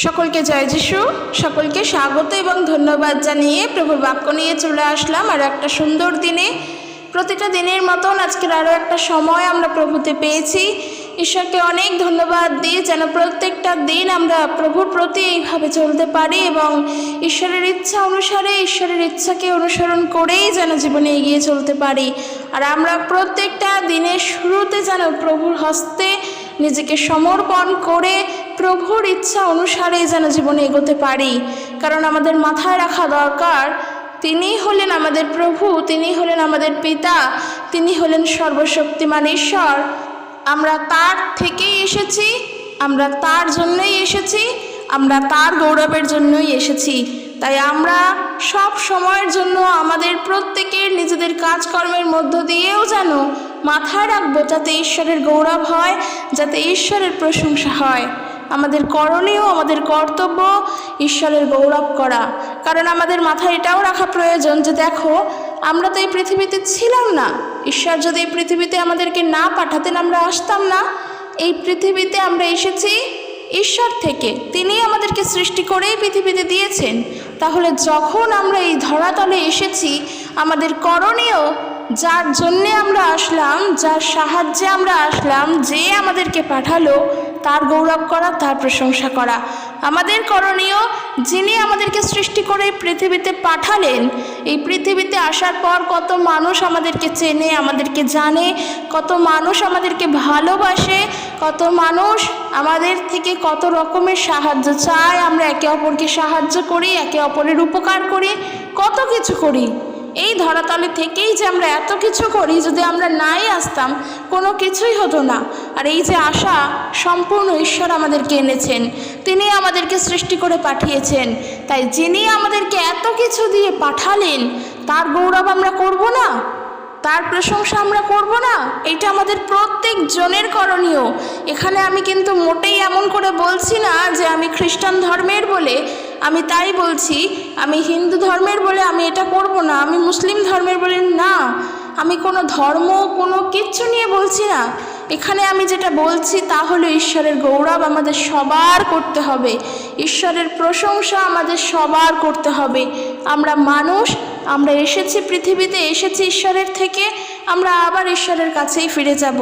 সকলকে জয় যিশু, সকলকে স্বাগত এবং ধন্যবাদ জানিয়ে প্রভুর বাক্য নিয়ে চলে আসলাম আর একটা সুন্দর দিনে। প্রতিটা দিনের মতন আজকের আরও একটা সময় আমরা প্রভুতে পেয়েছি। ঈশ্বরকে অনেক ধন্যবাদ দিয়ে যেন প্রত্যেকটা দিন আমরা প্রভুর প্রতি এইভাবে চলতে পারি এবং ঈশ্বরের ইচ্ছা অনুসারে ঈশ্বরের ইচ্ছাকে অনুসরণ করেই যেন জীবনে এগিয়ে চলতে পারি। আর আমরা প্রত্যেকটা দিনের শুরুতে যেন প্রভুর হস্তে নিজেকে সমর্পণ করে প্রভুর ইচ্ছা অনুসারে যেন জীবনে এগোতে পারি। কারণ আমাদের মাথায় রাখা দরকার, তিনি হলেন আমাদের প্রভু, তিনি হলেন আমাদের পিতা, তিনি হলেন সর্বশক্তিমান ঈশ্বর। আমরা তার থেকেই এসেছি, আমরা তার জন্যই এসেছি, আমরা তার গৌরবের জন্যই এসেছি। তাই আমরা সব সময়ের জন্য আমাদের প্রত্যেকের নিজেদের কাজকর্মের মধ্য দিয়েও যেন মাথায় রাখবো যাতে ঈশ্বরের গৌরব হয়, যাতে ঈশ্বরের প্রশংসা হয়। আমাদের করণীয়, আমাদের কর্তব্য ঈশ্বরের গৌরব করা। কারণ আমাদের মাথায় এটাও রাখা প্রয়োজন যে দেখো, আমরা তো এই পৃথিবীতে ছিলাম না। ঈশ্বর যদি এই পৃথিবীতে আমাদেরকে না পাঠাতেন আমরা আসতাম না। এই পৃথিবীতে আমরা এসেছি ঈশ্বর থেকে, তিনি আমাদেরকে সৃষ্টি করেই পৃথিবীতে দিয়েছেন। তাহলে যখন আমরা এই ধরাতলে এসেছি, আমাদের করণীয় যার জন্যে আমরা আসলাম, যার সাহায্যে আমরা আসলাম, যে আমাদেরকে পাঠালো তার গৌরব করা, তার প্রশংসা করা। আমাদের করণীয় যিনি আমাদেরকে সৃষ্টি করে পৃথিবীতে পাঠালেন, এই পৃথিবীতে আসার পর কত মানুষ আমাদেরকে চেনে, আমাদেরকে জানে, কত মানুষ আমাদেরকে ভালোবাসে, কত মানুষ আমাদের থেকে কত রকমের সাহায্য চায়। আমরা একে অপরকে সাহায্য করি, একে অপরের উপকার করি, কত কিছু করি। এই ধরাতলে থেকেই যে আমরা এত কিছু করি, যদি আমরা নাই আসতাম কোনো কিছুই হতো না। আর এই যে আশা, সম্পূর্ণ ঈশ্বর আমাদেরকে এনেছেন, তিনি আমাদেরকে সৃষ্টি করে পাঠিয়েছেন। তাই যিনি আমাদেরকে এত কিছু দিয়ে পাঠালেন, তার গৌরব আমরা করব না? তার প্রশংসা আমরা করব না? এটা আমাদের প্রত্যেক জনের করণীয়। এখানে আমি কিন্তু মোটেই এমন করে বলছি না যে আমি খ্রিস্টান ধর্মের বলে আমি তাই বলছি, আমি হিন্দু ধর্মের বলে আমি এটা করব না, আমি মুসলিম ধর্মের বলে না। আমি কোনো ধর্ম, কোনো কিচ্ছু নিয়ে বলছি না। এখানে আমি যেটা বলছি তা হলো ঈশ্বরের গৌরব আমাদের সবার করতে হবে, ঈশ্বরের প্রশংসা আমাদের সবার করতে হবে। আমরা মানুষ, আমরা এসেছি পৃথিবীতে, এসেছি ঈশ্বরের থেকে, আমরা আবার ঈশ্বরের কাছেই ফিরে যাব।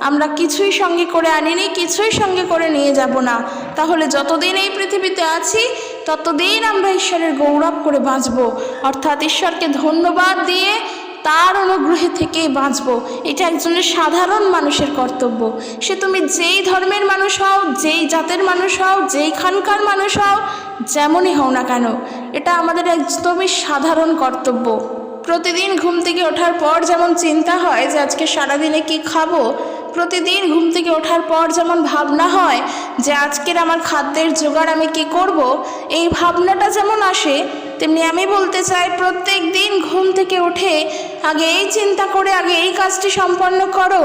আমরা কিছুই সঙ্গে করে আনিনি, কিছুই সঙ্গে করে নিয়ে যাব না। তাহলে যতদিন এই পৃথিবীতে আছি ততদিন আমরা ঈশ্বরের গৌরব করে বাঁচব, অর্থাৎ ঈশ্বরকে ধন্যবাদ দিয়ে তার অনুগ্রহে থেকেই বাঁচব। এটা একজনের সাধারণ মানুষের কর্তব্য। সে তুমি যেই ধর্মের মানুষ হও, যেই জাতের মানুষ হও, যেইখানকার মানুষ হও, যেমনই হও না কেন, এটা আমাদের একদমই সাধারণ কর্তব্য। প্রতিদিন ঘুম থেকে ওঠার পর যেমন চিন্তা হয় যে আজকে সারাদিনে কি খাবো, প্রতিদিন ঘুম থেকে ওঠার পর যেমন ভাবনা হয় যে আজকের আমার খাদ্যের জোগাড় আমি কি করব, এই ভাবনাটা যেমন আসে, তেমনি আমি বলতে চাই প্রত্যেক দিন ঘুম থেকে উঠে আগে এই চিন্তা করে, আগে এই কাজটি সম্পন্ন করো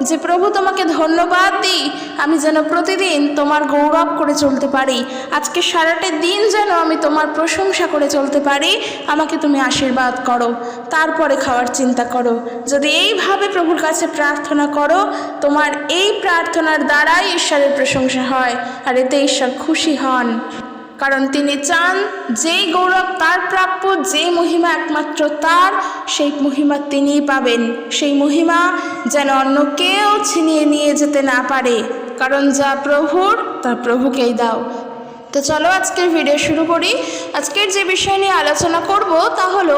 যে প্রভু তোমাকে ধন্যবাদ দিই, আমি যেন প্রতিদিন তোমার গৌরব করে চলতে পারি। আজকে সারাটা দিন যেন আমি তোমার প্রশংসা করে চলতে পারি, আমাকে তুমি আশীর্বাদ করো। তারপরে খাওয়ার চিন্তা করো। যদি এইভাবে প্রভুর কাছে প্রার্থনা করো, তোমার এই প্রার্থনার দ্বারাই ঈশ্বরের প্রশংসা হয়, আর এতে ঈশ্বর খুশি হন। কারণ তিনি চান যেই গৌরব তার প্রাপ্য, যেই মহিমা একমাত্র তার, সেই মহিমা তিনিই পাবেন। সেই মহিমা যেন অন্য কেউ ছিনিয়ে নিয়ে যেতে না পারে, কারণ যা প্রভুর তা প্রভুকেই দাও। তো চলো আজকের ভিডিও শুরু করি। আজকের যে বিষয় নিয়ে আলোচনা করব তা হলো,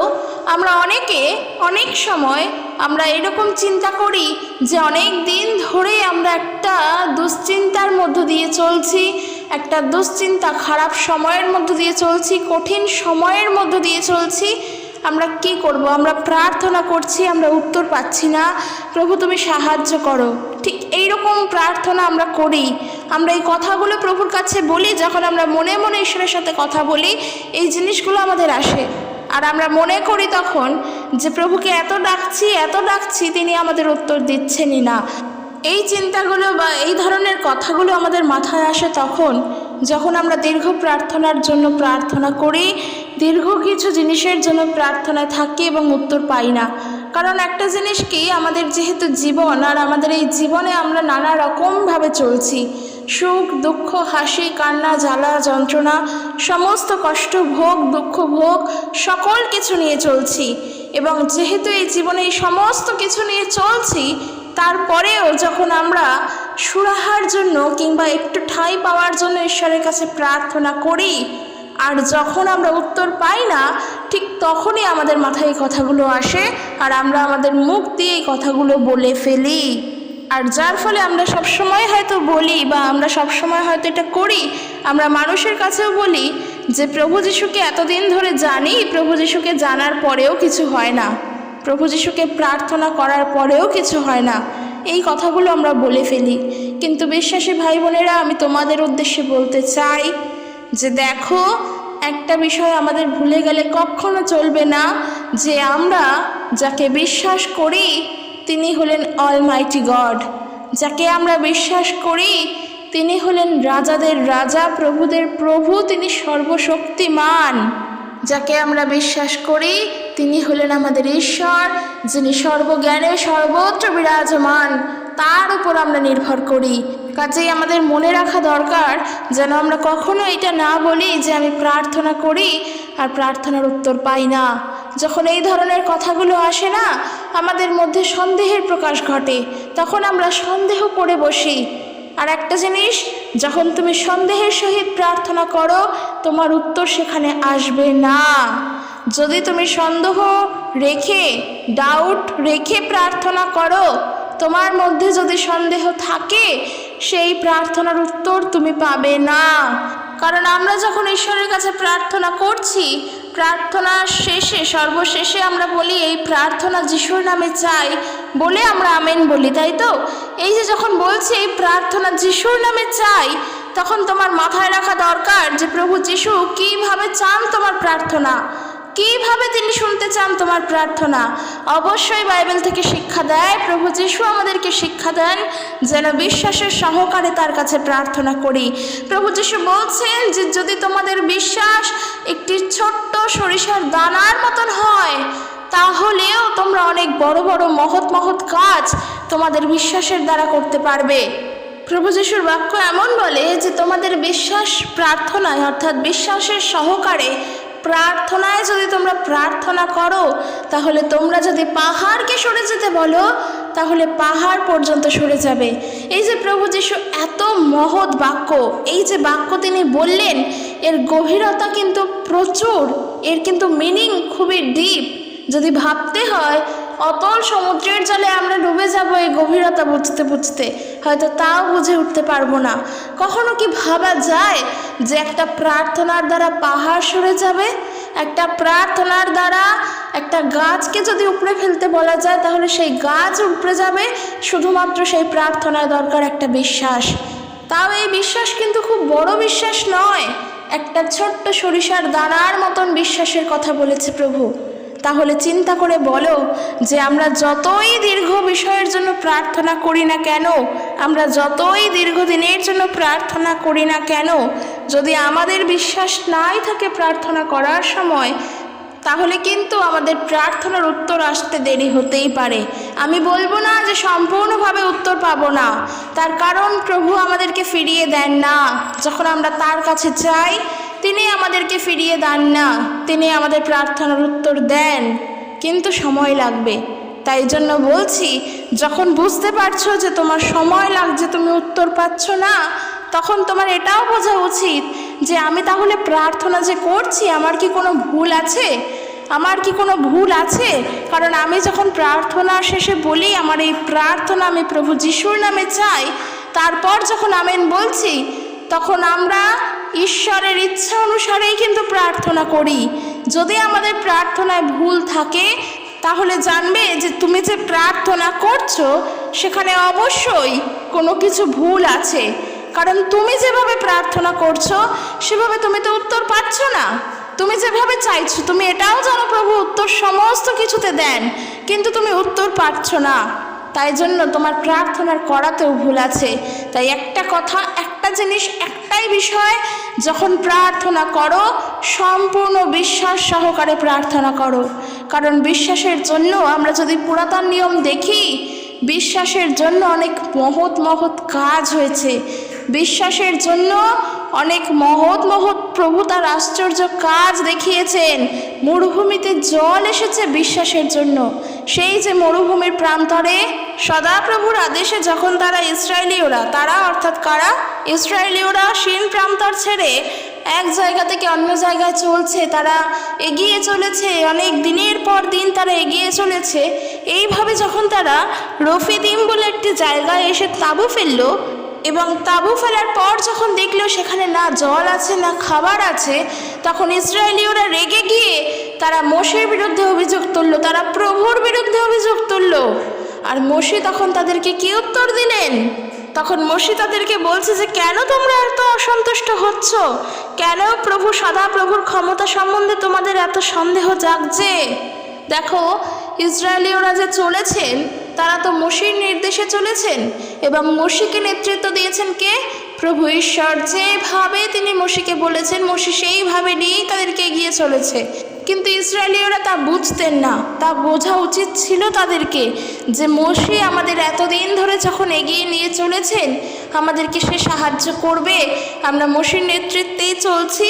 আমরা অনেকে অনেক সময় আমরা এরকম চিন্তা করি যে অনেক দিন ধরে আমরা একটা দুশ্চিন্তার মধ্য দিয়ে চলছি, একটা দুশ্চিন্তা, খারাপ সময়ের মধ্য দিয়ে চলছি, কঠিন সময়ের মধ্য দিয়ে চলছি। আমরা কি করব? আমরা প্রার্থনা করছি, আমরা উত্তর পাচ্ছি না, প্রভু তুমি সাহায্য করো। ঠিক এইরকম প্রার্থনা আমরা করি, আমরা এই কথাগুলো প্রভুর কাছে বলি। যখন আমরা মনে মনে ঈশ্বরের সাথে কথা বলি, এই জিনিসগুলো আমাদের আসে, আর আমরা মনে করি তখন যে প্রভুকে এত ডাকছি, তিনি আমাদের উত্তর দিচ্ছেনই না। এই চিন্তাগুলো বা এই ধরনের কথাগুলো আমাদের মাথায় আসে তখন যখন আমরা দীর্ঘ প্রার্থনার জন্য প্রার্থনা করি, দীর্ঘ কিছু জিনিসের জন্য প্রার্থনায় থাকি এবং উত্তর পাই না। কারণ একটা জিনিস কি, আমাদের যেহেতু জীবন, আর আমাদের এই জীবনে আমরা নানা রকমভাবে চলছি, সুখ দুঃখ হাসি কান্না জ্বালা যন্ত্রণা সমস্ত কষ্ট ভোগ দুঃখ ভোগ সকল কিছু নিয়ে চলছি। এবং যেহেতু এই জীবনে এই সমস্ত কিছু নিয়ে চলছি, তারপরেও যখন আমরা সুরাহার জন্য কিংবা একটু ঠাঁই পাওয়ার জন্য ঈশ্বরের কাছে প্রার্থনা করি, আর যখন আমরা উত্তর পাই না, ঠিক তখনই আমাদের মাথায় এই কথাগুলো আসে আর আমরা আমাদের মুখ দিয়ে এই কথাগুলো বলে ফেলি। আর যার ফলে আমরা সবসময় হয়তো বলি বা আমরা সবসময় হয়তো এটা করি, আমরা মানুষের কাছেও বলি যে প্রভু যিশুকে এতদিন ধরে জানি, প্রভু যিশুকে জানার পরেও কিছু হয় না, প্রভু যিশুকে প্রার্থনা করার পরেও কিছু হয় না। এই কথাগুলো আমরা বলে ফেলি। কিন্তু বিশ্বাসী ভাই বোনেরা, আমি তোমাদের উদ্দেশ্যে বলতে চাই যে দেখো, একটা বিষয় আমাদের ভুলে গেলে কখনো চলবে না, যে আমরা যাকে বিশ্বাস করি তিনি হলেন অলমাইটি গড। যাকে আমরা বিশ্বাস করি তিনি হলেন রাজাদের রাজা প্রভুদের প্রভু, তিনি সর্বশক্তিমান। যাকে আমরা বিশ্বাস করি তিনি হলেন আমাদের ঈশ্বর, যিনি সর্বজ্ঞানে সর্বত্র বিরাজমান। তার উপর আমরা নির্ভর করি। কাজেই আমাদের মনে রাখা দরকার যেন আমরা কখনো এটা না বলি যে আমি প্রার্থনা করি আর প্রার্থনার উত্তর পাই না। যখন এই ধরনের কথাগুলো আসে না, আমাদের মধ্যে সন্দেহের প্রকাশ ঘটে, তখন আমরা সন্দেহ করে বসি। আর একটা জিনিস, যখন তুমি সন্দেহের সহিত প্রার্থনা করো, তোমার উত্তর সেখানে আসবে না। যদি তুমি সন্দেহ রেখে, ডাউট রেখে প্রার্থনা করো, তোমার মধ্যে যদি সন্দেহ থাকে, সেই প্রার্থনার উত্তর তুমি পাবে না। কারণ আমরা যখন ঈশ্বরের কাছে প্রার্থনা করছি, প্রার্থনার শেষে, সর্বশেষে আমরা বলি এই প্রার্থনা যিশুর নামে চাই বলে আমরা আমেন বলি, তাই তো? এই যে যখন বলছি এই প্রার্থনা যিশুর নামে চাই, তখন তোমার মাথায় রাখা দরকার যে প্রভু যিশু কীভাবে চান তোমার প্রার্থনা, কীভাবে তিনি শুনতে চান তোমার প্রার্থনা। অবশ্যই বাইবেল থেকে শিক্ষা দেয়, প্রভু যিশু আমাদেরকে শিক্ষা দেন যেন বিশ্বাসের সহকারে তার কাছে প্রার্থনা করি। প্রভু যিশু বলছেন যে যদি তোমাদের বিশ্বাস একটি ছোট্ট সরিষার দানার মতন হয়, তাহলেও তোমরা অনেক বড় বড় মহৎ মহৎ কাজ তোমাদের বিশ্বাসের দ্বারা করতে পারবে। প্রভু যিশুর বাক্য এমন বলে যে তোমাদের বিশ্বাস প্রার্থনায়, অর্থাৎ বিশ্বাসের সহকারে প্রার্থনায় যদি তোমরা প্রার্থনা করো, তাহলে তোমরা যদি পাহাড়কে সরে যেতে বলো, তাহলে পাহাড় পর্যন্ত সরে যাবে। এই যে প্রভু যিশু এত মহৎ বাক্য, এই যে বাক্য তিনি বললেন, এর গভীরতা কিন্তু প্রচুর, এর কিন্তু মিনিং খুবই ডিপ। যদি ভাবতে হয় অতল সমুদ্রের জলে আমরা ডুবে যাব এই গভীরতা বুঝতে বুঝতে, হয়তো তাও বুঝে উঠতে পারবো না। কখনো কি ভাবা যায় যে একটা প্রার্থনার দ্বারা পাহাড় সরে যাবে? একটা প্রার্থনার দ্বারা একটা গাছকে যদি উপড়ে ফেলতে বলা যায়, তাহলে সেই গাছ উপড়ে যাবে। শুধুমাত্র সেই প্রার্থনায় দরকার একটা বিশ্বাস। তাও এই বিশ্বাস কিন্তু খুব বড় বিশ্বাস নয়, একটা ছোট্ট সরিষার দানার মতন বিশ্বাসের কথা বলেছে প্রভু। তাহলে চিন্তা করে বলো যে আমরা যতই দীর্ঘ বিষয়ের জন্য প্রার্থনা করি না কেন, আমরা যতই দীর্ঘদিনের জন্য প্রার্থনা করি না কেন, যদি আমাদের বিশ্বাস নাই থাকে প্রার্থনা করার সময়, তাহলে কিন্তু আমাদের প্রার্থনার উত্তর আসতে দেরি হতেই পারে। আমি বলবো না যে সম্পূর্ণভাবে উত্তর পাবো না, তার কারণ প্রভু আমাদেরকে ফিরিয়ে দেন না। যখন আমরা তার কাছে চাই, তিনি আমাদেরকে ফিরিয়ে দেন না, তিনি আমাদের প্রার্থনার উত্তর দেন, কিন্তু সময় লাগবে। তাই জন্য বলছি, যখন বুঝতে পারছো যে তোমার সময় লাগছে, তুমি উত্তর পাচ্ছ না, তখন তোমার এটাও বোঝা উচিত যে আমি তাহলে প্রার্থনা যে করছি, আমার কি কোনো ভুল আছে? আমার কি কোনো ভুল আছে? কারণ আমি যখন প্রার্থনা শেষে বলি আমার এই প্রার্থনা আমি প্রভু যিশুর নামে চাই, তারপর যখন আমেন বলছি, তখন আমরা ঈশ্বরের ইচ্ছা অনুসারেই কিন্তু প্রার্থনা করি। যদি আমাদের প্রার্থনায় ভুল থাকে, তাহলে জানবে যে তুমি যে প্রার্থনা করছো সেখানে অবশ্যই কোনো কিছু ভুল আছে। কারণ তুমি যেভাবে প্রার্থনা করছো সেভাবে তুমি তো উত্তর পাচ্ছ না। তুমি যেভাবে চাইছো, তুমি এটাও জানো প্রভু উত্তর সমস্ত কিছুতে দেন, কিন্তু তুমি উত্তর পাচ্ছ না। তাই জন্য তোমার প্রার্থনার করাতেও ভুল আছে। তাই একটা কথা, একটা জিনিস, একটাই বিষয়, যখন প্রার্থনা করো সম্পূর্ণ বিশ্বাস সহকারে প্রার্থনা করো। কারণ বিশ্বাসের জন্য আমরা যদি পুরাতন নিয়ম দেখি, বিশ্বাসের জন্য অনেক মহৎ মহৎ কাজ হয়েছে। বিশ্বাসের জন্য অনেক মহৎ মহৎ প্রভু তার আশ্চর্য কাজ দেখিয়েছেন। মরুভূমিতে জল এসেছে বিশ্বাসের জন্য। সেই যে মরুভূমির প্রান্তরে সদাপ্রভুর আদেশে যখন তারা অর্থাৎ কারা? ইসরায়েলীয়রা সিন প্রান্তর ছেড়ে এক জায়গা থেকে অন্য জায়গায় চলছে, তারা এগিয়ে চলেছে, অনেক দিনের পর দিন তারা এগিয়ে চলেছে। এইভাবে যখন তারা রফিদিম বলে একটি জায়গায় এসে তাঁবু ফেললো এবং তাঁবু ফেলার পর যখন দেখলো সেখানে না জল আছে না খাবার আছে, তখন ইসরায়েলীয়রা রেগে গিয়ে তারা মোশের বিরুদ্ধে অভিযোগ তুললো, তারা প্রভুর বিরুদ্ধে অভিযোগ তুললো। আর মোশে তখন তাদেরকে কি উত্তর দিলেন? তখন মোশে তাদেরকে বলছে যে কেন তোমরা এত অসন্তুষ্ট হচ্ছ, কেন প্রভু সদাপ্রভুর ক্ষমতা সম্বন্ধে তোমাদের এত সন্দেহ জাগছে? দেখো, ইসরায়েলীয়রা যে চলেছেন তারা তো মোশির নির্দেশে চলেছেন এবং মোশিকে নেতৃত্ব দিয়েছেন কে? প্রভু ঈশ্বর। যেভাবে তিনি মোশিকে বলেছেন মোশি সেইভাবে নিয়েই তাদেরকে এগিয়ে চলেছে। কিন্তু ইসরায়েলীয়রা তা বুঝতেন না। তা বোঝা উচিত ছিল তাদেরকে যে মোশি আমাদের এতদিন ধরে যখন এগিয়ে নিয়ে চলেছেন আমাদেরকে সে সাহায্য করবে, আমরা মোশির নেতৃত্বেই চলছি,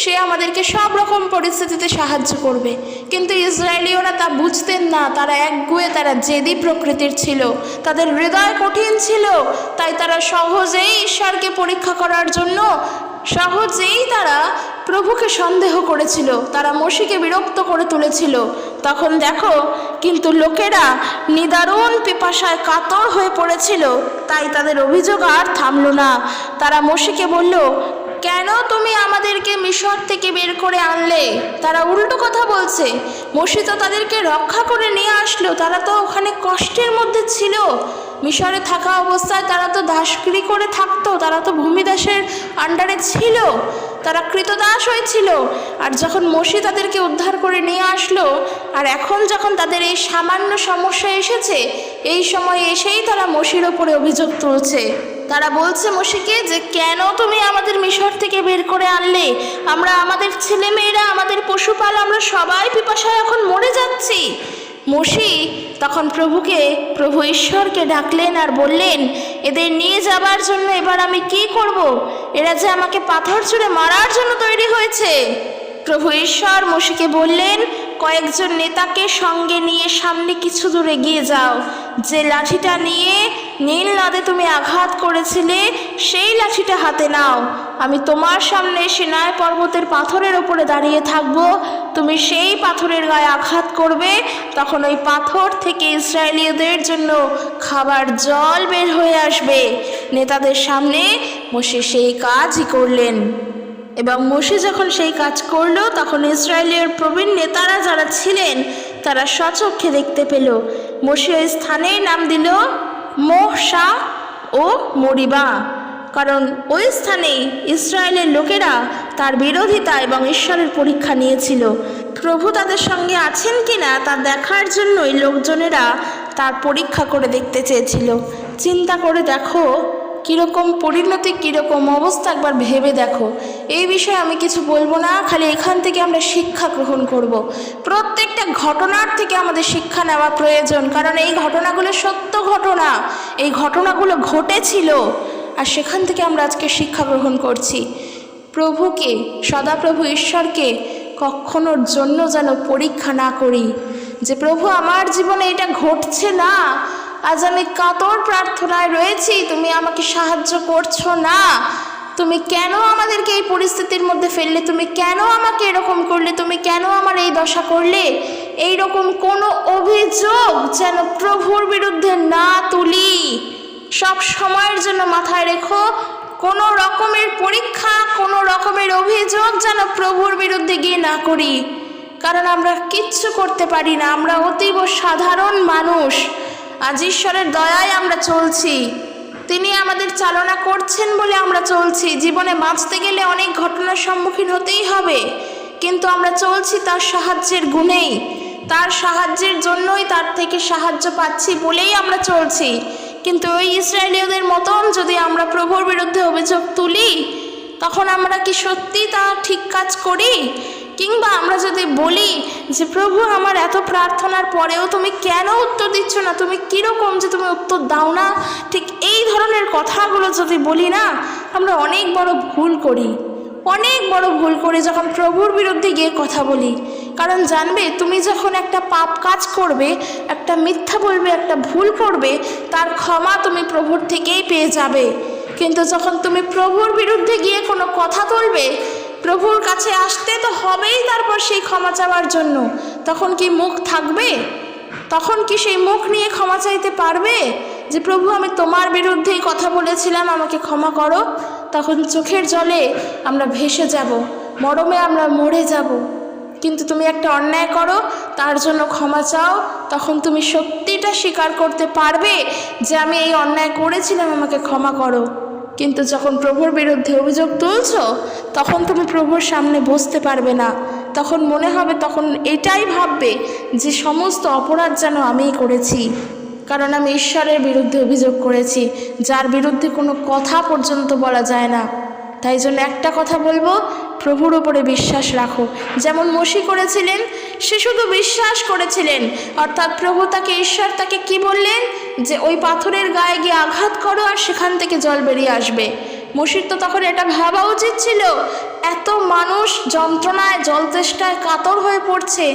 সে আমাদেরকে সব রকম পরিস্থিতিতে সাহায্য করবে। কিন্তু ইসরায়েলীয়রা তা বুঝতেন না। তারা একগুঁয়ে, তারা জেদি প্রকৃতির ছিল, তাদের হৃদয় কঠিন ছিল। তাই তারা সহজেই ঈশ্বরকে পরীক্ষা করার জন্য সহজেই তারা প্রভুকে সন্দেহ করেছিল, তারা মোশিকে বিরক্ত করে তুলেছিল। তখন দেখো, কিন্তু লোকেরা নিদারুণ পিপাসায় কাতর হয়ে পড়েছিল, তাই তাদের অভিযোগ আর থামল না। তারা মোশিকে বলল, কেন তুমি আমাদেরকে মিশর থেকে বের করে আনলে? তারা উল্টো কথা বলছে। মোশে তো তাদেরকে রক্ষা করে নিয়ে আসলো, তারা তো ওখানে কষ্টের মধ্যে ছিল। মিশরে থাকা অবস্থায় তারা তো দাসগিরি করে থাকতো, তারা তো ভূমিদাসের আন্ডারে ছিল, তারা কৃতদাস হয়েছিল। আর যখন মোশে তাদেরকে উদ্ধার করে নিয়ে আসলো, আর এখন যখন তাদের এই সামান্য সমস্যা এসেছে, এই সময় এসেই তারা মোশের ওপরে অভিযোগ তুলছে। তারা বলছে মোশিকে যে কেন তুমি আমাদের মিশর থেকে বের করে আনলে? আমরা, আমাদের ছেলেমেয়েরা, আমাদের পশুপাল, আমরা সবাই পিপাসায় এখন মরে যাচ্ছি। মোশে তখন প্রভু ঈশ্বরকে ডাকলেন আর বললেন, এদের নিয়ে যাবার জন্য এবার আমি কি করব? এরা যে আমাকে পাথর ছুঁড়ে মারার জন্য তৈরি হয়েছে। প্রভু ঈশ্বর মোশেকে বললেন, কয়েকজন নেতাকে সঙ্গে নিয়ে সামনে কিছু দূর এগিয়ে যাও। যে লাঠিটা নিয়ে নীল নদে তুমি আঘাত করেছিলে সেই লাঠিটা হাতে নাও। আমি তোমার সামনে সিনাই পর্বতের পাথরের ওপরে দাঁড়িয়ে থাকব, তুমি সেই পাথরের গায়ে আঘাত করবে, তখন ওই পাথর থেকে ইসরায়েলীয়দের জন্য খাবার জল বের হয়ে আসবে। নেতাদের সামনে মোশে সেই কাজই করলেন। এবং মোশে যখন সেই কাজ করলো, তখন ইসরায়েলের প্রবীণ নেতারা যারা ছিলেন তারা স্বচক্ষে দেখতে পেল। মোশে ওই স্থানের নাম দিল মোহসা ও মরিবা, কারণ ওই স্থানেই ইসরায়েলের লোকেরা তার বিরোধিতা এবং ঈশ্বরের পরীক্ষা নিয়েছিল। প্রভু তাদের সঙ্গে আছেন কিনা তা দেখার জন্যই লোকজনেরা তার পরীক্ষা করে দেখতে চেয়েছিল। চিন্তা করে দেখো কীরকম পরিণতি, কীরকম অবস্থা, একবার ভেবে দেখো। এই বিষয়ে আমি কিছু বলবো না, খালি এখান থেকে আমরা শিক্ষা গ্রহণ করব। প্রত্যেকটা ঘটনার থেকে আমাদের শিক্ষা নেওয়া প্রয়োজন, কারণ এই ঘটনাগুলো সত্য ঘটনা, এই ঘটনাগুলো ঘটেছিল, আর সেখান থেকে আমরা আজকে শিক্ষা গ্রহণ করছি। প্রভুকে, সদাপ্রভু ঈশ্বরকে কখনোর জন্য যেন পরীক্ষা না করি যে প্রভু আমার জীবনে এটা ঘটছে না, আজ আমি কাতর প্রার্থনায় রয়েছি, তুমি আমাকে সাহায্য করছো না, তুমি কেন আমাদেরকে এই পরিস্থিতির মধ্যে ফেললে, তুমি কেন আমাকে এরকম করলে, তুমি কেন আমার এই দশা করলে, এই রকম কোনো অভিযোগ যেন প্রভুর বিরুদ্ধে না তুলি। সব সময়ের জন্য মাথায় রেখো, কোনো রকমের পরীক্ষা, কোনো রকমের অভিযোগ যেন প্রভুর বিরুদ্ধে গিয়ে না করি, কারণ আমরা কিচ্ছু করতে পারি না, আমরা অতীব সাধারণ মানুষ। আজ ঈশ্বরের দয়ায় আমরা চলছি, তিনি আমাদের চালনা করছেন বলে আমরা চলছি। জীবনে বাঁচতে গেলে অনেক ঘটনার সম্মুখীন হতেই হবে, কিন্তু আমরা চলছি তার সাহায্যের গুণেই, তার সাহায্যের জন্যই, তার থেকে সাহায্য পাচ্ছি বলেই আমরা চলছি। কিন্তু ওই ইসরায়েলীয়দের মতন যদি আমরা প্রভুর বিরুদ্ধে অভিযোগ তুলি, তখন আমরা কি সত্যি তা ঠিক কাজ করি? কিংবা আমরা যদি বলি যে প্রভু আমার এত প্রার্থনার পরেও তুমি কেন উত্তর দিচ্ছ না, তুমি কীরকম যে তুমি উত্তর দাও না, ঠিক এই ধরনের কথাগুলো যদি বলি না, আমরা অনেক বড় ভুল করি, অনেক বড় ভুল করি যখন প্রভুর বিরুদ্ধে গিয়ে কথা বলি। কারণ জানবে, তুমি যখন একটা পাপ কাজ করবে, একটা মিথ্যা বলবে, একটা ভুল করবে, তার ক্ষমা তুমি প্রভুর থেকেই পেয়ে যাবে। কিন্তু যখন তুমি প্রভুর বিরুদ্ধে গিয়ে কোনো কথা তুলবে, প্রভুর কাছে আসতে তো হবেই, তারপর সেই ক্ষমা চাওয়ার জন্য, তখন কি মুখ থাকবে? তখন কি সেই মুখ নিয়ে ক্ষমা চাইতে পারবে যে প্রভু আমি তোমার বিরুদ্ধেই কথা বলেছিলাম, আমাকে ক্ষমা করো? তখন চোখের জলে আমরা ভেসে যাব, মরমে আমরা মরে যাব। কিন্তু তুমি একটা অন্যায় করো, তার জন্য ক্ষমা চাও, তখন তুমি সত্যিটা স্বীকার করতে পারবে যে আমি এই অন্যায় করেছিলাম, আমাকে ক্ষমা করো। কিন্তু যখন প্রভুর বিরুদ্ধে অভিযোগ তুলছো, তখন তুমি প্রভুর সামনে বসতে পারবে না। তখন মনে হবে, তখন এটাই ভাববে যে সমস্ত অপরাধ যেন আমিই করেছি, কারণ আমি ঈশ্বরের বিরুদ্ধে অভিযোগ করেছি, যার বিরুদ্ধে কোনো কথা পর্যন্ত বলা যায় না। তাই জন্য একটা কথা বলবো, প্রভুর ওপরে বিশ্বাস রাখো। যেমন মোশি করেছিলেন, সে শুধু বিশ্বাস করেছিলেন, অর্থাৎ প্রভু তাকে, ঈশ্বর তাকে কি বললেন যে ওই পাথরের গায়ে গিয়ে আঘাত করো আর সেখান থেকে জল বেরিয়ে আসবে। মোশির তো তখন এটা ভাবা উচিত ছিল, এত মানুষ যন্ত্রণায় জল তেষ্টায় কাতর হয়ে পড়ছে,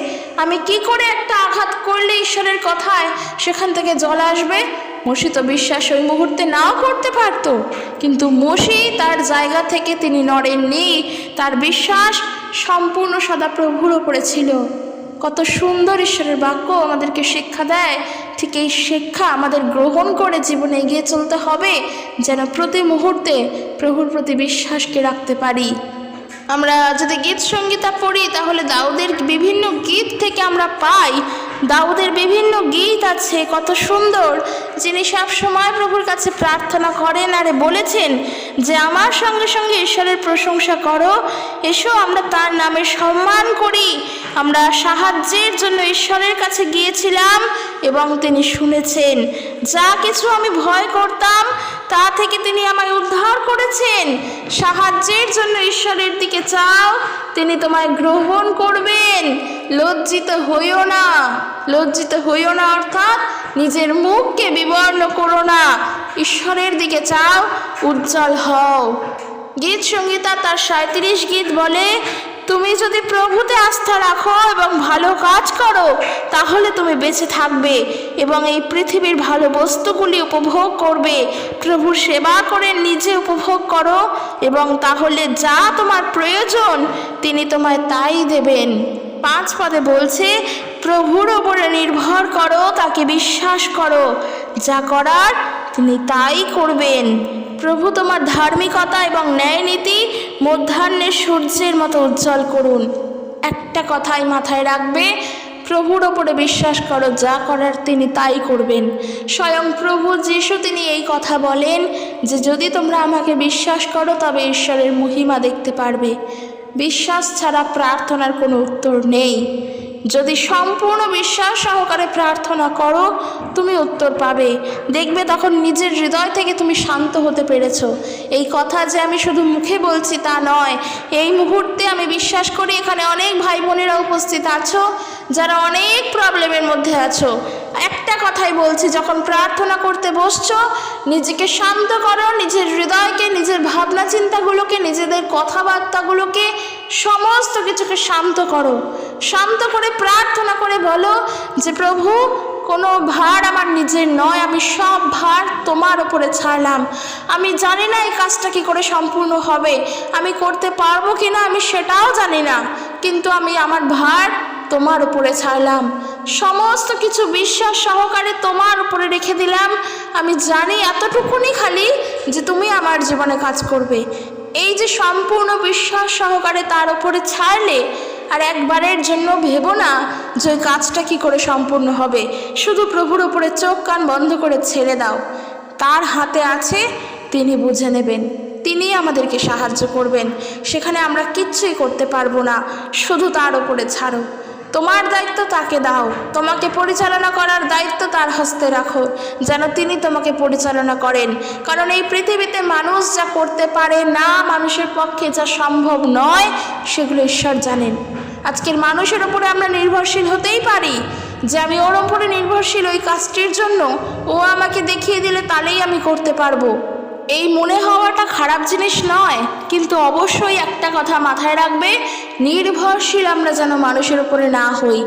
আমি কি করে একটা আঘাত করলে ঈশ্বরের কথায় সেখান থেকে জল আসবে। মোশি তো বিশ্বাস ওই মুহূর্তে নাও করতে পারত, কিন্তু মোশি তার জায়গা থেকে তিনি নড়েননি, তার বিশ্বাস সম্পূর্ণ সদা প্রভুর ওপরে ছিল। কত সুন্দর ঈশ্বরের বাক্য আমাদেরকে শিক্ষা দেয়। ঠিক এই শিক্ষা আমাদের গ্রহণ করে জীবনে এগিয়ে চলতে হবে, যেন প্রতি মুহূর্তে প্রভুর প্রতি বিশ্বাসকে রাখতে পারি। আমরা যদি গীত সঙ্গীতা পড়ি, তাহলে দাউদের বিভিন্ন গীত থেকে আমরা পাই, দাউদের বিভিন্ন গীত আছে কত সুন্দর, যিনি সব সময় প্রভুর কাছে প্রার্থনা করেন আর বলেছেন যে আমার সঙ্গে সঙ্গে ঈশ্বরের প্রশংসা করো, এসো আমরা তার নামে সম্মান করি। আমরা সাহায্যের জন্য ঈশ্বরের কাছে গিয়েছিলাম এবং তিনি শুনেছেন। যা কিছু আমি ভয় করতাম তা থেকে তিনি আমায় উদ্ধার করেছেন। সাহায্যের জন্য ঈশ্বরের দিকে চাও, তিনি তোমায় গ্রহণ করবেন। লজ্জিত হইও না, লজ্জিত হইও না অর্থাৎ নিজের মুখকে বিবর্ণ করো না, ঈশ্বরের দিকে চাও, উজ্জ্বল হও। গীত সংগীতা তার 37 গীত বলে, তুমি যদি প্রভুতে আস্থা রাখো এবং ভালো কাজ করো, তাহলে তুমি বেঁচে থাকবে এবং এই পৃথিবীর ভালো বস্তুগুলি উপভোগ করবে। প্রভুর সেবা করে নিজে উপভোগ করো এবং তাহলে যা তোমার প্রয়োজন তিনি তোমায় তাই দেবেন। 5 পদে বলছে, প্রভুর ওপরে নির্ভর করো, তাকে বিশ্বাস করো, যা করার তিনি তাই করবেন। প্রভু তোমার ধার্মিকতা এবং ন্যায় নীতি মধ্যাহ্নের সূর্যের মতো উজ্জ্বল করুন। একটা কথাই মাথায় রাখবে, প্রভুর ওপরে বিশ্বাস করো, যা করার তিনি তাই করবেন। স্বয়ং প্রভু যিশু তিনি এই কথা বলেন যে যদি তোমরা আমাকে বিশ্বাস করো তবে ঈশ্বরের মহিমা দেখতে পারবে। বিশ্বাস ছাড়া প্রার্থনার কোনো উত্তর নেই। যদি সম্পূর্ণ বিশ্বাস সহকারে প্রার্থনা করো, তুমি উত্তর পাবে। দেখবে তখন নিজের হৃদয় থেকে তুমি শান্ত হতে পেরেছ। এই কথা যে আমি শুধু মুখে বলছি তা নয়, এই মুহূর্তে আমি বিশ্বাস করি এখানে অনেক ভাই বোনেরা উপস্থিত আছো যারা অনেক প্রবলেমের মধ্যে আছো। একটা কথাই বলছি, যখন প্রার্থনা করতে বসছো নিজেকে শান্ত করো, নিজের হৃদয়কে, নিজের ভাবনা চিন্তাগুলোকে, নিজেদের কথাবার্তাগুলোকে, সমস্ত কিছুকে শান্ত করো। শান্ত করে প্রার্থনা করে বলো যে প্রভু, কোনো ভার আমার নিজের নয়, আমি সব ভার তোমার ওপরে ছাড়লাম। আমি জানি না এই কাজটা কি করে সম্পূর্ণ হবে, আমি করতে পারবো কি না আমি সেটাও জানি না, কিন্তু আমি আমার ভার তোমার উপরে ছাড়লাম। সমস্ত কিছু বিশ্বাস সহকারে তোমার উপরে রেখে দিলাম। আমি জানি এতটুকুনি খালি যে তুমি আমার জীবনে কাজ করবে। এই যে সম্পূর্ণ বিশ্বাস সহকারে তার উপরে ছাড়লে, আর একবারের জন্য ভেবো না যে ওই কাজটা কি করে সম্পূর্ণ হবে। শুধু প্রভুর উপরে চোখ কান বন্ধ করে ছেড়ে দাও। তার হাতে আছে, তিনি বুঝে নেবেন, তিনি আমাদেরকে সাহায্য করবেন। সেখানে আমরা কিচ্ছুই করতে পারবো না, শুধু তার উপরে ছাড়ো। তোমার দায়িত্ব তাকে দাও, তোমাকে পরিচালনা করার দায়িত্ব তার হস্তে রাখো, যেন তিনি তোমাকে পরিচালনা করেন। কারণ এই পৃথিবীতে মানুষ যা করতে পারে না, মানুষের পক্ষে যা সম্ভব নয়, সেগুলো ঈশ্বর জানেন। আজকের মানুষের ওপরে আমরা নির্ভরশীল হতেই পারি, যে আমি ওর ওপরে নির্ভরশীল ওই কাজটির জন্য, ও আমাকে দেখিয়ে দিলে তাহলেই আমি করতে পারবো। এই মনে হওয়াটা খারাপ জিনিস নয়, কিন্তু অবশ্যই একটা কথা মাথায় রাখবে, নির্ভরশীল আমরা যেন মানুষের উপরে না হই,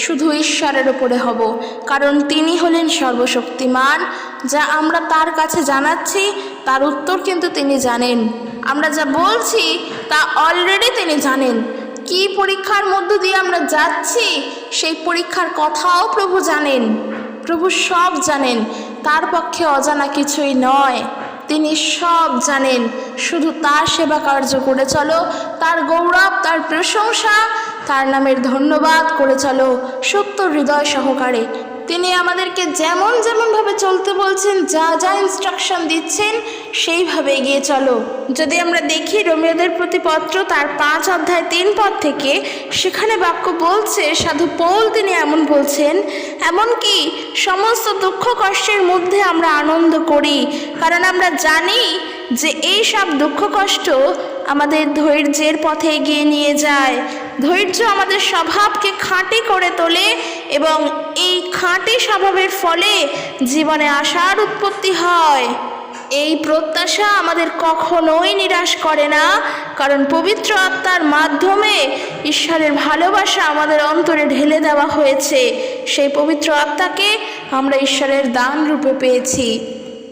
শুধু ঈশ্বরের উপরে হব। কারণ তিনি হলেন সর্বশক্তিমান। যা আমরা তার কাছে জানাচ্ছি তার উত্তর কিন্তু তিনি জানেন। আমরা যা বলছি তা অলরেডি তিনি জানেন। কি পরীক্ষার মধ্য দিয়ে আমরা যাচ্ছি সেই পরীক্ষার কথাও প্রভু জানেন। প্রভু সব জানেন, তার পক্ষে অজানা কিছুই নয়। তিনি সব জানেন, শুধু তার সেবা কার্য করে চলো, তার গৌরব, তার প্রশংসা, তার নামের ধন্যবাদ করে চলো সত্য হৃদয় সহকারে। তিনি আমাদেরকে যেমনভাবে চলতে বলছেন, যা যা ইনস্ট্রাকশন দিচ্ছেন সেইভাবে এগিয়ে চলো। যদি আমরা দেখি রোমীয়দের প্রতি পত্র তার 5 অধ্যায় 3 পদ থেকে, সেখানে বাক্য বলছে, সাধু পৌল তিনি এমন বলছেন, এমনকি সমস্ত দুঃখ কষ্টের মধ্যে আমরা আনন্দ করি, কারণ আমরা জানি যে এই সব দুঃখ কষ্ট আমাদের ধৈর্যের পথে এগিয়ে নিয়ে যায়। ধৈর্য আমাদের স্বভাবকে খাঁটি করে তোলে এবং এই খাঁটি স্বভাবের ফলে জীবনে আশার উৎপত্তি হয়। এই প্রত্যাশা আমাদের কখনোই নিরাশ করে না, কারণ পবিত্র আত্মার মাধ্যমে ঈশ্বরের ভালোবাসা আমাদের অন্তরে ঢেলে দেওয়া হয়েছে। সেই পবিত্র আত্মাকে আমরা ঈশ্বরের দান রূপে পেয়েছি।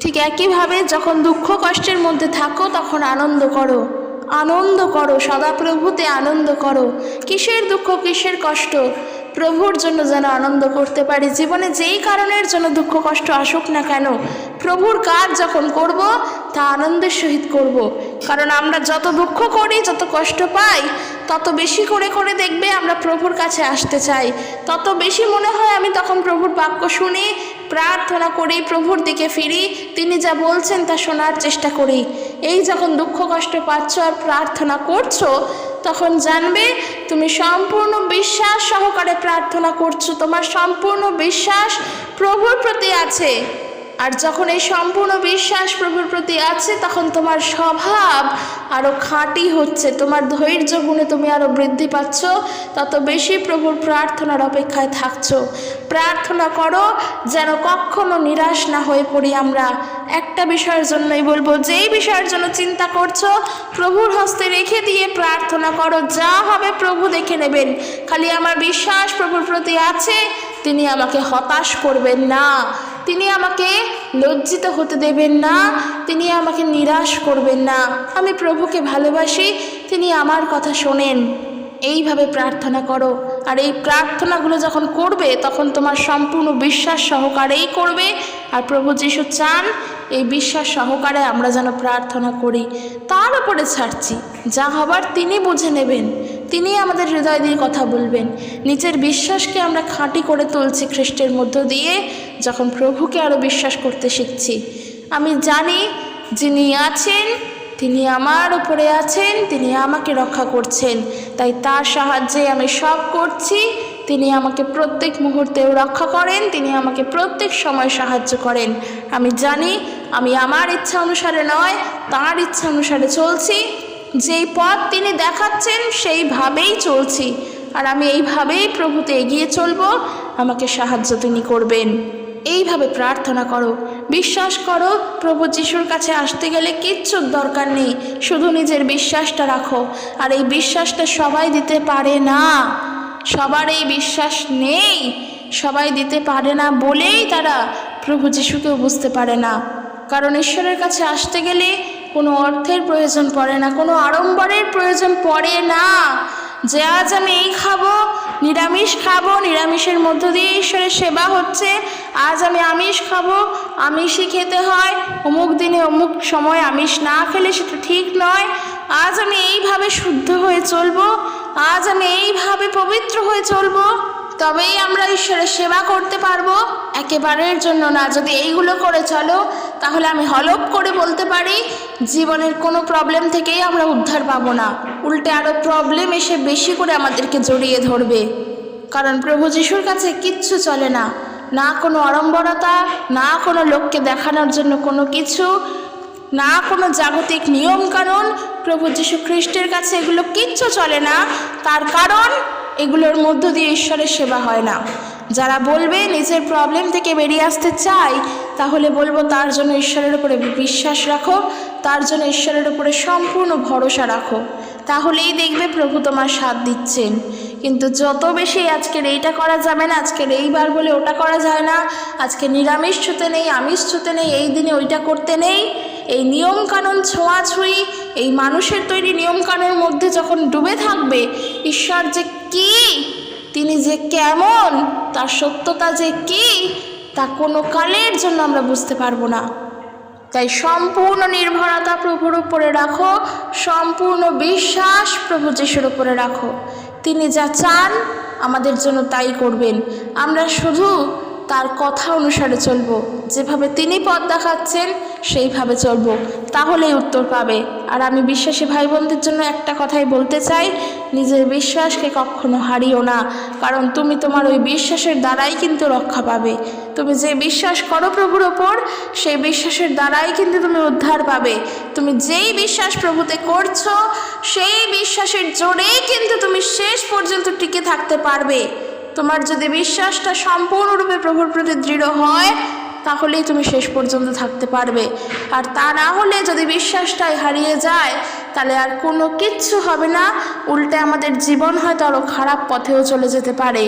ঠিক একইভাবে যখন দুঃখ কষ্টের মধ্যে থাকো তখন আনন্দ করো, আনন্দ করো, সদাপ্রভুতে আনন্দ করো। কিসের দুঃখ, কিসের কষ্ট, প্রভুর জন্য যেন আনন্দ করতে পারি। জীবনে যেই কারণের জন্য দুঃখ কষ্ট আসুক না কেন, প্রভুর কাজ যখন করব তা আনন্দের সহিত করব। কারণ আমরা যত দুঃখ করি, যত কষ্ট পাই, তত বেশি করে করে দেখবে আমরা প্রভুর কাছে আসতে চাই। তত বেশি মনে হয় আমি তখন প্রভুর বাক্য শুনি, প্রার্থনা করি, প্রভুর দিকে ফিরি, তিনি যা বলছেন তা শোনার চেষ্টা করি। এই যখন দুঃখ কষ্ট পাচ্ছ আর প্রার্থনা করছো, তখন জানবে তুমি সম্পূর্ণ বিশ্বাস সহকারে প্রার্থনা করছো, তোমার সম্পূর্ণ বিশ্বাস প্রভুর প্রতি আছে। আর যখন এই সম্পূর্ণ বিশ্বাস প্রভুর প্রতি আছে, তখন তোমার স্বভাব আরও খাঁটি হচ্ছে, তোমার ধৈর্য গুণে তুমি আরও বৃদ্ধি পাচ্ছ, তত বেশি প্রভুর প্রার্থনার অপেক্ষায় থাকছো। প্রার্থনা করো যেন কখনো নিরাশ না হয়ে পড়ি আমরা। একটা বিষয়ের জন্যই বলবো, যেই বিষয়ের জন্য চিন্তা করছো প্রভুর হস্তে রেখে দিয়ে প্রার্থনা করো, যা হবে প্রভু দেখে নেবেন। খালি আমার বিশ্বাস প্রভুর প্রতি আছে, তিনি আমাকে হতাশ করবেন না, তিনি আমাকে লজ্জিত হতে দেবেন না, তিনি আমাকে নিরাশ করবেন না। আমি প্রভুকে ভালোবাসি, তিনি আমার কথা শোনেন। এইভাবে প্রার্থনা করো। আর এই প্রার্থনাগুলো যখন করবে তখন তোমার সম্পূর্ণ বিশ্বাস সহকারেই করবে। আর প্রভু যিশু চান এই বিশ্বাস সহকারে আমরা যেন প্রার্থনা করি। তার উপরে ছাড়ছি, যা হবার তিনি বুঝে নেবেন, তিনি আমাদের হৃদয় দিয়ে কথা বলবেন। নিজের বিশ্বাসকে আমরা খাঁটি করে তুলছি খ্রিস্টের মধ্য দিয়ে, যখন প্রভুকে আরও বিশ্বাস করতে শিখছি। আমি জানি যিনি আছেন তিনি আমার উপরে আছেন, তিনি আমাকে রক্ষা করছেন, তাই তার সাহায্যে আমি সব করছি। তিনি আমাকে প্রত্যেক মুহূর্তেও রক্ষা করেন, তিনি আমাকে প্রত্যেক সময় সাহায্য করেন। আমি জানি আমি আমার ইচ্ছা অনুসারে নয়, তার ইচ্ছা অনুসারে চলছি। যেই পথ তিনি দেখাচ্ছেন সেইভাবেই চলছি, আর আমি এইভাবেই প্রভুতে এগিয়ে চলবো। আমাকে সাহায্য তিনি করবেন। এইভাবে প্রার্থনা করো, বিশ্বাস করো। প্রভু যিশুর কাছে আসতে গেলে কিচ্ছুর দরকার নেই, শুধু নিজের বিশ্বাসটা রাখো। আর এই বিশ্বাসটা সবাই দিতে পারে না, সবার এই বিশ্বাস নেই, সবাই দিতে পারে না বলেই তারা প্রভু যিশুকেও বুঝতে পারে না। কারণ ঈশ্বরের কাছে আসতে গেলে কোনো অর্থের প্রয়োজন পড়ে না, কোনো আড়ম্বরের প্রয়োজন পড়ে না। যে আজ আমি এই খাবো, নিরামিষ খাবো, নিরামিষের মধ্য দিয়ে ঈশ্বরের সেবা হচ্ছে। আজ আমি আমিষ খাবো, আমিষই খেতে হয়, অমুক দিনে অমুক সময় আমিষ না খেলে সেটা ঠিক নয়। আজ আমি এইভাবে শুদ্ধ হয়ে চলবো, আজ আমি এইভাবে পবিত্র হয়ে চলবো, তবেই আমরা ঈশ্বরের সেবা করতে পারবো। একেবারের জন্য না। যদি এইগুলো করে চলো তাহলে আমি হলপ করে বলতে পারি জীবনের কোনো প্রবলেম থেকেই আমরা উদ্ধার পাবো না, উল্টে আরও প্রবলেম এসে বেশি করে আমাদেরকে জড়িয়ে ধরবে। কারণ প্রভু যিশুর কাছে কিচ্ছু চলে না, না কোনো আড়ম্বরতা, না কোনো লোককে দেখানোর জন্য কোনো কিছু, না কোনো জাগতিক নিয়ম কানুন। প্রভু যীশু খ্রিস্টের কাছে এগুলো কিচ্ছু চলে না। তার কারণ এগুলোর মধ্য দিয়ে ঈশ্বরের সেবা হয় না। যারা বলবে নিজের প্রবলেম থেকে বেরিয়ে আসতে চাই, তাহলে বলবো তার জন্য ঈশ্বরের উপরে বিশ্বাস রাখো, তার জন্য ঈশ্বরের উপরে সম্পূর্ণ ভরসা রাখো, তাহলেই দেখবে প্রভু তোমার সাথ দিচ্ছেন। কিন্তু যত বেশি আজকের এইটা করা যাবে না, আজকের এইবার বলে ওটা করা যায় না, আজকে নিরামিষ ছুতে নেই, আমিষ ছুতে নেই, এই দিনে ওইটা করতে নেই, এই নিয়মকানুন ছোঁয়াছুঁই, এই মানুষের তৈরি নিয়মকানুনের মধ্যে যখন ডুবে থাকবে, ঈশ্বর যে কি, তিনি যে কেমন, তার সত্যতা যে কি, তা কোনো কালের জন্য আমরা বুঝতে পারবো না। তাই সম্পূর্ণ নির্ভরতা প্রভুর উপরে রাখো, সম্পূর্ণ বিশ্বাস প্রভু যিশুর উপরে রাখো। তিনি যা চান আমাদের জন্য তাই করবেন, আমরা শুধু তার কথা অনুসারে চলব, যেভাবে তিনি পথ দেখাচ্ছেন সেইভাবে চলব, তাহলেই উত্তর পাবে। আর আমি বিশ্বাসী ভাই বোনদের জন্য একটা কথাই বলতে চাই, নিজের বিশ্বাসকে কখনো হারিও না, কারণ তুমি তোমার ওই বিশ্বাসের দ্বারাই কিন্তু রক্ষা পাবে। তুমি যে বিশ্বাস করো প্রভুর ওপর, সেই বিশ্বাসের দ্বারাই কিন্তু তুমি উদ্ধার পাবে। তুমি যেই বিশ্বাস প্রভুতে করছো, সেই বিশ্বাসের জোরেই কিন্তু তুমি শেষ পর্যন্ত টিকে থাকতে পারবে। তোমার যদি বিশ্বাসটা সম্পূর্ণরূপে প্রভুর প্রতি দৃঢ় হয়, তাহলেই তুমি শেষ পর্যন্ত থাকতে পারবে। আর তা না হলে যদি বিশ্বাসটাই হারিয়ে যায়, তাহলে আর কোনো কিচ্ছু হবে না, উল্টে আমাদের জীবন হয়তো আরও খারাপ পথেও চলে যেতে পারে।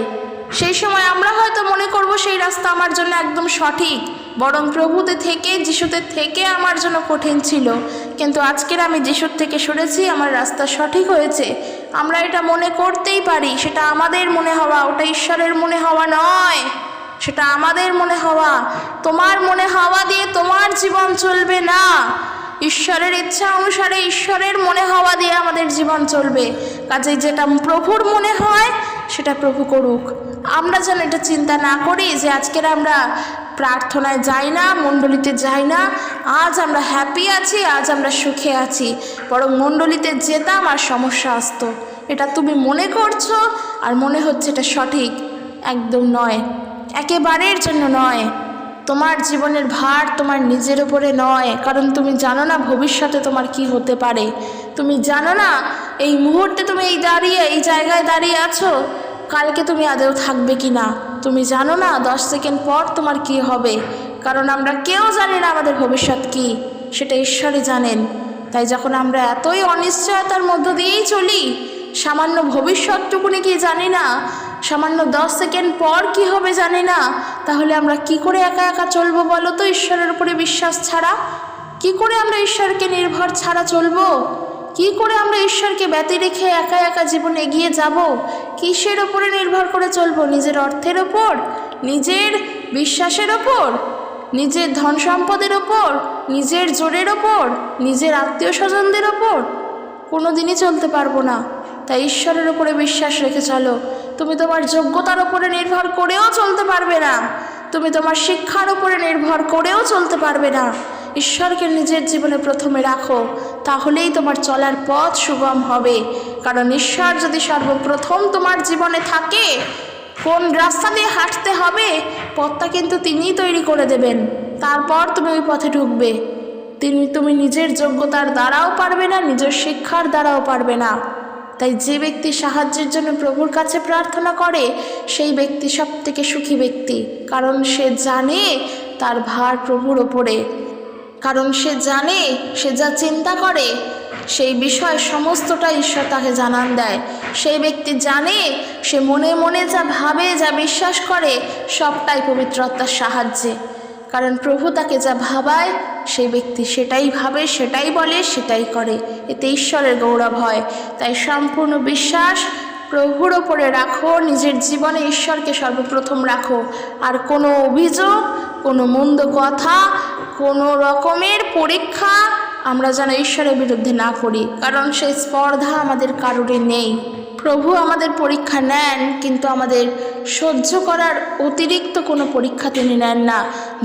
সেই সময় আমরা হয়তো মনে করব সেই রাস্তা আমার জন্য একদম সঠিক, বরং প্রভুতে থেকে, যিশুতে থেকে আমার জন্য কঠিন ছিল, কিন্তু আজকের আমি যিশুর থেকে সরেছি, আমার রাস্তা সঠিক হয়েছে। আমরা এটা মনে করতেই পারি, সেটা আমাদের মনে হওয়া, ওটা ঈশ্বরের মনে হওয়া নয়, সেটা আমাদের মনে হওয়া। তোমার মনে হওয়া দিয়ে তোমার জীবন চলবে না, ঈশ্বরের ইচ্ছা অনুসারে, ঈশ্বরের মনে হওয়া দিয়ে আমাদের জীবন চলবে। কাজেই যেটা প্রভুর মনে হয় সেটা প্রভু করুক। আমরা যেন এটা চিন্তা না করি যে আজকের আমরা প্রার্থনায় যাই না, মণ্ডলীতে যাই না, আজ আমরা হ্যাপি আছি, আজ আমরা সুখে আছি, বরং মণ্ডলীতে যেতাম আর সমস্যা আসতো। এটা তুমি মনে করছো আর মনে হচ্ছে এটা সঠিক, একদম নয়, একেবারের জন্য নয়। তোমার জীবনের ভার তোমার নিজের উপরে নয়, কারণ তুমি জানো না ভবিষ্যতে তোমার কি হতে পারে। তুমি জানো না এই মুহূর্তে তুমি এই জায়গায় দাঁড়িয়ে আছো, কালকে তুমি আদৌ থাকবে কি না। তুমি জানো না 10 সেকেন্ড পর তোমার কি হবে, কারণ আমরা কেউ জানি না আমাদের ভবিষ্যৎ কি, সেটা ঈশ্বরই জানেন। তাই যখন আমরা এতই অনিশ্চয়তার মধ্য দিয়েই চলি, সামান্য ভবিষ্যৎটুকুনি কি জানি না, সামান্য 10 সেকেন্ড পর কি হবে জানি না, তাহলে আমরা কি করে একা একা চলবো বলো তো? ঈশ্বরের উপরে বিশ্বাস ছাড়া কি করে আমরা ঈশ্বরকে নির্ভর ছাড়া চলবো? কি করে আমরা ঈশ্বরকে ব্যতি রেখে একা একা জীবনে এগিয়ে যাব? কিসের ওপরে নির্ভর করে চলবো? নিজের অর্থের ওপর, নিজের বিশ্বাসের ওপর, নিজের ধন সম্পদের ওপর, নিজের জোরের ওপর, নিজের আত্মীয় স্বজনদের ওপর? কোনো দিনই চলতে পারবো না। তাই ঈশ্বরের ওপরে বিশ্বাস রেখে চলো। তুমি তোমার যোগ্যতার ওপরে নির্ভর করেও চলতে পারবে না, তুমি তোমার শিক্ষার ওপরে নির্ভর করেও চলতে পারবে না। ঈশ্বরকে নিজের জীবনে প্রথমে রাখো, তাহলেই তোমার চলার পথ সুগম হবে। কারণ ঈশ্বর যদি সর্বপ্রথম তোমার জীবনে থাকে, কোন রাস্তা দিয়ে হাঁটতে হবে পথটা কিন্তু তিনিই তৈরি করে দেবেন, তারপর তুমি ওই পথে ঢুকবে। তুমি নিজের যোগ্যতার দ্বারাও পারবে না, নিজের শিক্ষার দ্বারাও পারবে না। তাই যে ব্যক্তি সাহায্যের জন্য প্রভুর কাছে প্রার্থনা করে, সেই ব্যক্তি সব থেকে সুখী ব্যক্তি, কারণ সে জানে তার ভার প্রভুর ওপরে, কারণ সে জানে সে যা চিন্তা করে সেই বিষয় সমস্তটা ঈশ্বর তাকে জানান দেয়। সেই ব্যক্তি জানে সে মনে মনে যা ভাবে, যা বিশ্বাস করে, সবটাই পবিত্র আত্মার সাহায্যে, কারণ প্রভু তাকে যা ভাবায় সেই ব্যক্তি সেটাই ভাবে, সেটাই বলে, সেটাই করে। এতে ঈশ্বরের গৌরব হয়। তাই সম্পূর্ণ বিশ্বাস প্রভুর ওপরে রাখো, নিজের জীবনে ঈশ্বরকে সর্বপ্রথম রাখো। আর কোনো অভিযোগ, কোনো মন্দ কথা, কোনো রকমের পরীক্ষা আমরা যেন ঈশ্বরের বিরুদ্ধে না করি, কারণ সেই স্পর্ধা আমাদের কারোরই নেই। প্রভু আমাদের পরীক্ষা নেন, কিন্তু আমাদের সহ্য করার অতিরিক্ত কোনো পরীক্ষা তিনি নেন না।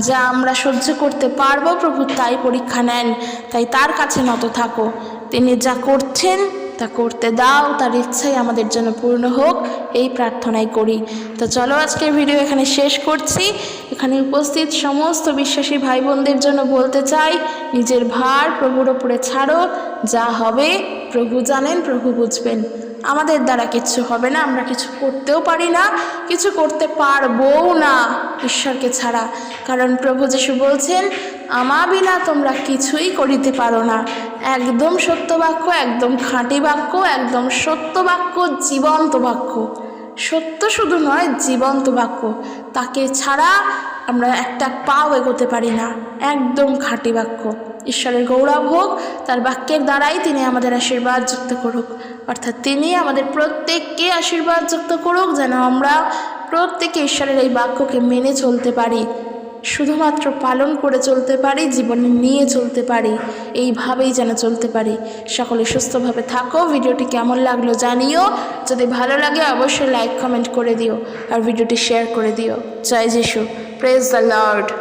যা আমরা সহ্য করতে পারবো প্রভু তাই পরীক্ষা নেন। তাই তার কাছে নত থাকো, তিনি যা করছেন তা করতে দাও, তার ইচ্ছাই আমাদের জন্য পূর্ণ হোক, এই প্রার্থনাই করি। তো চলো আজকের ভিডিও এখানে শেষ করছি। এখানে উপস্থিত সমস্ত বিশ্বাসী ভাই বোনদের জন্য বলতে চাই, নিজের ভার প্রভুর ওপরে ছাড়ো, যা হবে প্রভু জানেন, প্রভু বুঝবেন। আমাদের দ্বারা কিচ্ছু হবে না, আমরা কিছু করতেও পারি না, কিছু করতে পারবও না ঈশ্বরকে ছাড়া। কারণ প্রভু যিশু বলছেন, আমা বিনা তোমরা কিছুই করিতে পারো না। একদম সত্য বাক্য, একদম খাঁটি বাক্য, একদম সত্য বাক্য, জীবন্ত বাক্য। সত্য শুধু নয়, জীবন্ত বাক্য। তাকে ছাড়া আমরা একটা পাও এগোতে পারি না। একদম খাঁটি বাক্য। ঈশ্বরের গৌরব হোক, তার বাক্যের দ্বারাই তিনি আমাদের আশীর্বাদ যুক্ত করুক। অর্থাৎ তিনি আমাদের প্রত্যেককে আশীর্বাদ যুক্ত করুক, যেন আমরা প্রত্যেকে ঈশ্বরের এই বাক্যকে মেনে চলতে পারি, শুধুমাত্র পালন করে চলতে পারি, জীবনে নিয়ে চলতে পারি, এইভাবেই যেন চলতে পারি। সকলে সুস্থভাবে থাকো। ভিডিওটি কেমন লাগলো জানিও। যদি ভালো লাগে অবশ্যই লাইক কমেন্ট করে দিও আর ভিডিওটি শেয়ার করে দিও। জয় যিশু। Praise the Lord.